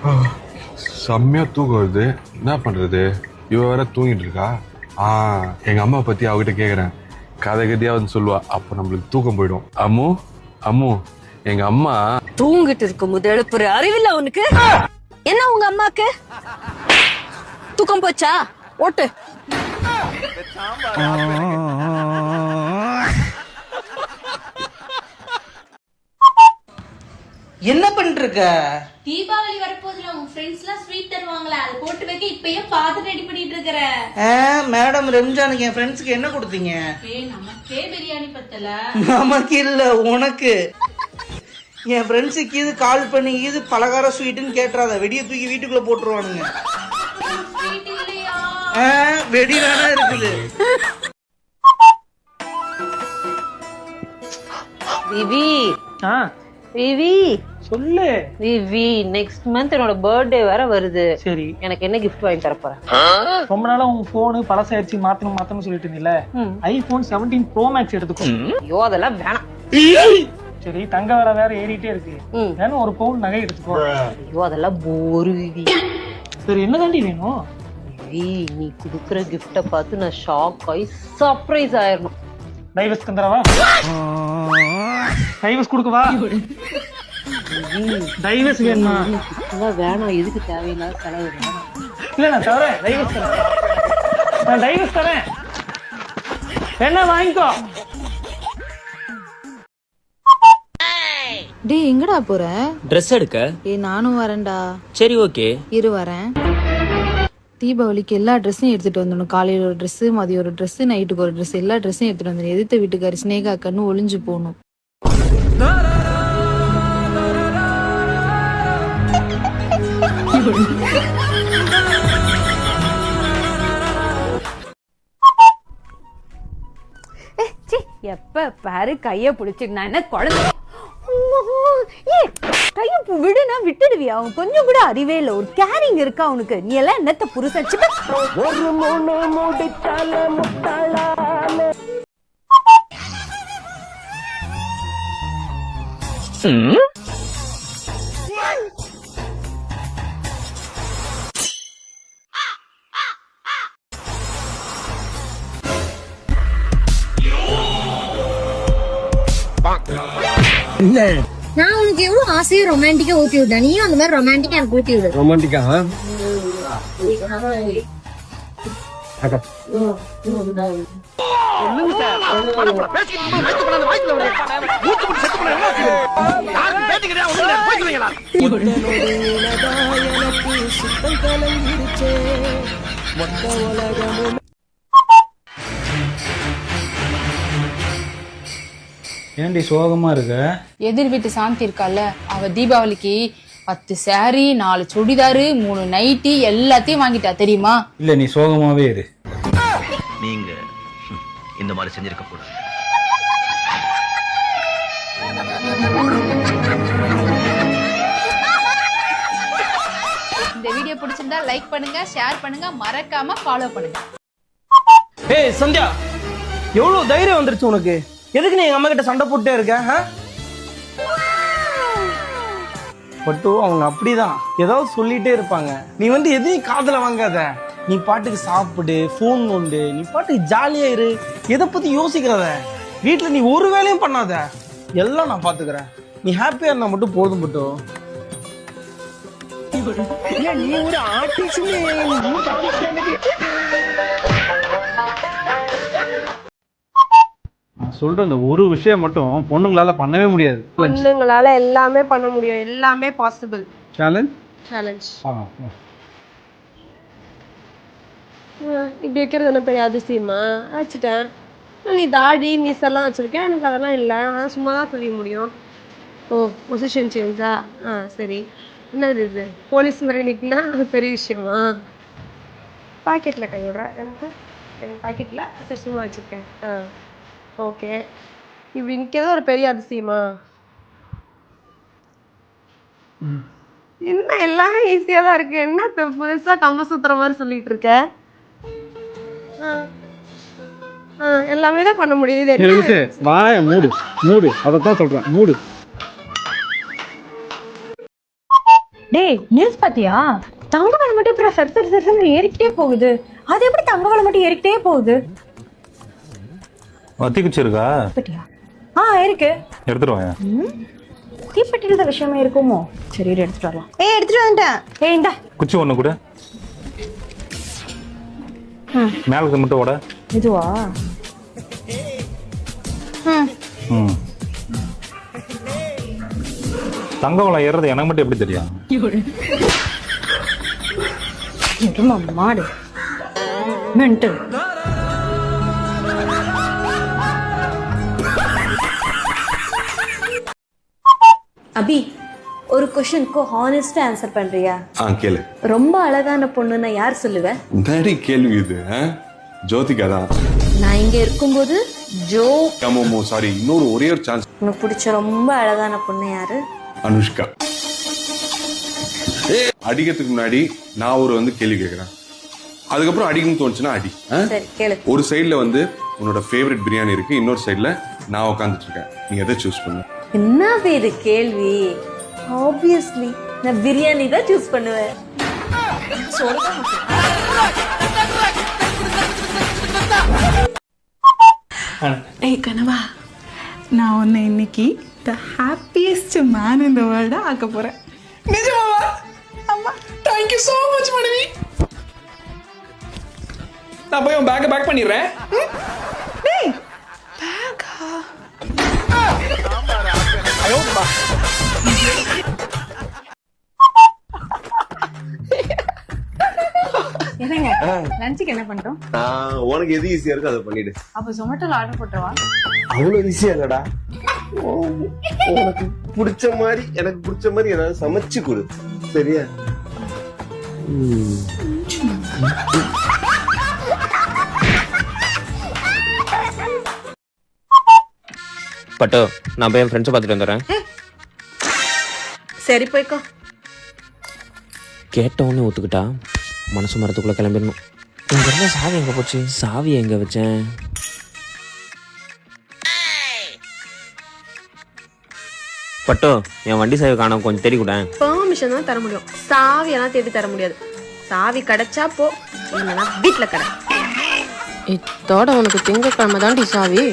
செம்மையா தூக்கம் வருது. என்ன பண்றது? இவ வேற தூங்கிட்டு இருக்கா. எங்க அம்மா பத்தி அவகிட்ட கேக்குறேன். கதை கதையா வந்து சொல்லுவா. அப்ப நம்மளுக்கு தூக்கம் போயிடும். அம்மு அம்மு எங்க அம்மா தூங்கிட்டு இருக்கும் போது எழுப்புற அறிவில்ல உனக்கு? என்ன உங்க அம்மாக்கு தூக்கம் போச்சா? ஓட்டு. என்ன பண்ணிட்டு இருக்க? தீபாவளி வரப்போதுல உங்க ஃப்ரெண்ட்ஸ்லாம் ஸ்வீட் தருவாங்களா, அதை போட்டு வைக்க இப்பயே பார்த்து ரெடி பண்ணிட்டு இருக்கற. மேடம் ரம்ஜானுக்கு என் ஃப்ரெண்ட்ஸ்க்கு என்ன கொடுத்தீங்க? நமக்கே பிரியாணி பத்தல. நமக்கு இல்ல, உனக்கு. என் ஃப்ரெண்ட்ஸுக்கு இது கால் பண்ணி இது பலகார ஸ்வீட்டுன்னு கேட்டுறாத, வெடியை தூக்கி வீட்டுக்குள்ள போட்டுருவானுங்க. ஸ்வீட் இல்லையா? வெடி வேணா இருக்குது. விவி விவி சொல்லு. விவி, நெக்ஸ்ட் மந்த் என்னோட பர்த்டே வேற வருது. சரி, எனக்கு என்ன கிஃப்ட் வாங்கி தர போற? ரொம்ப நாளா உன் போனு பழசாயிருச்சு, மாத்தணும் சொல்லிட்டு இருந்தீல. ஐபோன் 17 ப்ரோ மேக்ஸ் எடுத்துக்கோ. ஐயோ அதெல்லாம் வேணாம். சரி, தங்க வேற ஏறிட்டே இருக்கு. வேணும் ஒரு பவுன் நகை எடுத்துக்கோ. ஐயோ அதெல்லாம் போரு விவி. சரி, என்ன தாண்டி வேணும்? விவி, நீ குடுக்குற கிஃப்ட பார்த்து நான் ஷாக் ஆகி சர்ப்ரைஸ் ஆயிரணும். டைவர்ஸ் தந்தரவா? டைவர்ஸ் கொடுக்கவா? டைவர்ஸ் வேணுமா? வேணாம், எதுக்கு தேவையில்லாத செலவு வேணாம். இல்ல நான் தரேன், டைவர்ஸ் தரேன். நான் டைவர்ஸ் தரேன், வேணா வாங்கிக்கோ. டேய் எங்கடா போற? ட்ரெஸ் எடுக்க. நானும் வரேன்டா. சரி ஓகே, இரு வரேன். தீபாவளிக்கு எல்லா ட்ரெஸ்ஸையும் எடுத்துட்டு வந்துடணும். காலையில ஒரு ட்ரெஸ், மதியம் ஒரு ட்ரெஸ், நைட்டுக்கு ஒரு ட்ரெஸ், எல்லா ட்ரெஸ்ஸையும் எடுத்துட்டு வந்துடணும். எதிர்த்த வீட்டுக்காரி ஸ்னேகா கண்ணு ஒளிஞ்சு போகணும். எப்ப பாரு கைய பிடிச்சிட்டு நான் என்ன குழந்தை? கைய விடுனா விட்டுடுவியா? அவன் கொஞ்சம் கூட அறிவே இல்ல. ஒரு கேரிங் இருக்கா அவனுக்கு? நீ எல்லாம் என்னத்த புருஷன்? நான் உனக்கு எவ்வளவு ஆசையை ரொமான்டிக்கா ஊட்டி விட்டேன், நீயும் அந்த மாதிரி ரொமான்டிக்கா எனக்கு ஊட்டி விடு. ரொமான்டிக்கா? ஏன்டி சோகமா இருக்க? எதிர் வீட்டு சாந்தி இருக்கால, அவ தீபாவளிக்கு 10 சாரி, 4 சுடிதாரு, 3 நைட்டி எல்லாத்தையும் வாங்கிட்டா தெரியுமா? இல்ல நீ சோகமாவே இரு. நீங்க இந்த மாதிரி செஞ்சிருக்க கூடாது. இந்த வீடியோ பிடிச்சிருந்தா லைக் பண்ணுங்க, ஷேர் பண்ணுங்க, மறக்காம ஃபாலோ பண்ணுங்க. ஏய் சந்தியா, எவ்வளவு தைரியம் வந்துருச்சு உனக்கு? எதுக்கு நீ எங்க அம்மா கிட்ட சண்டை போட்டே இருக்க? பட்டு அவங்க அப்படிதான் ஏதாவது சொல்லிட்டே இருப்பாங்க. நீ வந்து எதையும் காதுல வாங்காத. நீ பாட்டுக்கு சாப்பிடு, போன் உண்டு, நீ பாட்டுக்கு ஜாலியா இரு. எதை பத்தி யோசிக்கிறத? வீட்டுல நீ ஒரு வேலையும் பண்ணாத, எல்லாம் நான் பாத்துக்கிறேன். நீ ஹாப்பியா இருந்தா மட்டும் போதும். பட்டு நீ ஒரு ஆர்டிஸ்ட். சொல்ற இந்த ஒரு விஷயம் மட்டும் பொண்ணுங்களால பண்ணவே முடியாது. பொண்ணுங்களால எல்லாமே பண்ண முடியும், எல்லாமே பாசிபிள். சேலஞ்ச் இப்படி வைக்கிறது என்ன பெரிய அதிசயமா? வச்சுட்டேன். நீ தாடி மீசெல்லாம் வச்சிருக்கேன், எனக்கு அதெல்லாம் இல்லை. ஆனால் சும்மா தான் சொல்லிக்க முடியும். ஓ பொசிஷன் சேஞ்சா? சரி. என்னது இது? போலீஸ் மாதிரி நிற்கினா அது பெரிய விஷயமா? பாக்கெட்டில் கை விடுற எனக்கு பாக்கெட்டில் சரி சும்மா வச்சுருக்கேன். ஓகே, இப்படி நிற்கிறது ஒரு பெரிய அதிசயமா? என்ன எல்லாமே ஈஸியாக தான் இருக்கு. என்ன புதுசாக கம்ப சுத்துற மாதிரி சொல்லிட்டு இருக்க? எல்லாமே தான் பண்ண முடியுது. வாய மூடு, அதைத்தான் சொல்றேன், மூடு. டேய் நியூஸ் பாத்தியா? தங்க விலை மட்டும் இப்ப சரி ஏறிக்கிட்டே போகுது. அது எப்படி தங்க விலை மட்டும் ஏறிக்கிட்டே போகுது? தீக்குச்சி இருக்கா? பாத்தியா? இருக்கு. எடுத்துட்டு வாங்க. தீப்பெட்டியில தான் விஷயமே இருக்குமோ? சரி எடுத்துட்டு வரலாம். எடுத்துட்டு வந்துட்டேன். இந்தா குச்சி ஒண்ணு கூட. மேலுக்கு மட்டும் ஓட. இதுவா? தங்க விலை ஏறது எனக்கு மட்டும் எப்படி தெரியும்? மாடு மென்டல். அபி, ஒரு क्वेश्चनக்கு ஹானஸ்டா ஆன்சர் பண்றியா? கேளு. ரொம்ப அழகான பொண்ணுன்னா யார் சொல்லுவ? நடி கேள்வி இது. ஜோதிகா தான். நான் இங்க இருக்கும்போது ஜோ. சாரி, இன்னொரு ஒரே ஒரு சான்ஸ். உனக்கு பிடிச்ச ரொம்ப அழகான பொண்ணு யாரு? அனுஷ்கா. அடிக்கிறதுக்கு முன்னாடி நான் ஒரு கேள்வி கேட்கிறேன். அதுக்கப்புறம் அடிக்கணும்னு தோணுச்சுன்னா அடி. சரி கேளு. ஒரு சைடுல உன்னோட ஃபேவரட் பிரியாணி இருக்கு, இன்னொரு சைடுல நான் உட்காந்துட்டு இருக்கேன். நீ எதை சூஸ் பண்ணு? என்ன பேரு கேள்வி? ஆப்வியஸ்லி நான் பிரியாணி தான் சூஸ் பண்ணுவேன். ஏய் கனவா, நான் உன்னை இன்னைக்கு த ஹாப்பியஸ்ட் மேன் இன் த வேர்ல்டா ஆக்க போறேன். நிஜமாவா? அம்மா தேங்க் யூ so much மனைவி. நான் போய் உன் பேக்கை பேக் பண்ணிடுறேன். டேய் பேக்கா? என்னங்க லஞ்சுக்கு என்ன பண்றோம்? உனக்கு எது ஈஸியா இருக்கு அதை பண்ணிடு. அப்ப ஜொமேட்டோல ஆர்டர் போட்டுருவா. அவ்வளவு ஈஸியா இல்லடா. உனக்கு பிடிச்ச மாதிரி எனக்கு பிடிச்ச மாதிரி ஏதாவது சமைச்சு கொடு, சரியா? பட்டு நான் போய் என் ஃப்ரெண்ட்ஸை பார்த்துட்டு வந்துடுறேன். சரி போய்க்கோ. கேட்டவொன்னே ஒத்துக்கிட்டா மனசு மரத்துக்குள்ள கிளம்பிடணும். இங்க இருந்த சாவி எங்க போச்சு? சாவி எங்க வச்சேன்? பட்டு என் வண்டி சாவி காணோம், கொஞ்சம் தேடி கூட. பெர்மிஷன் தான் தர முடியும், சாவி எல்லாம் தேடி தர முடியாது. சாவி கிடைச்சா போ, இல்லைன்னா வீட்டுல கடை. இத்தோட உனக்கு திங்கக்கிழமை தாண்டி சாவி.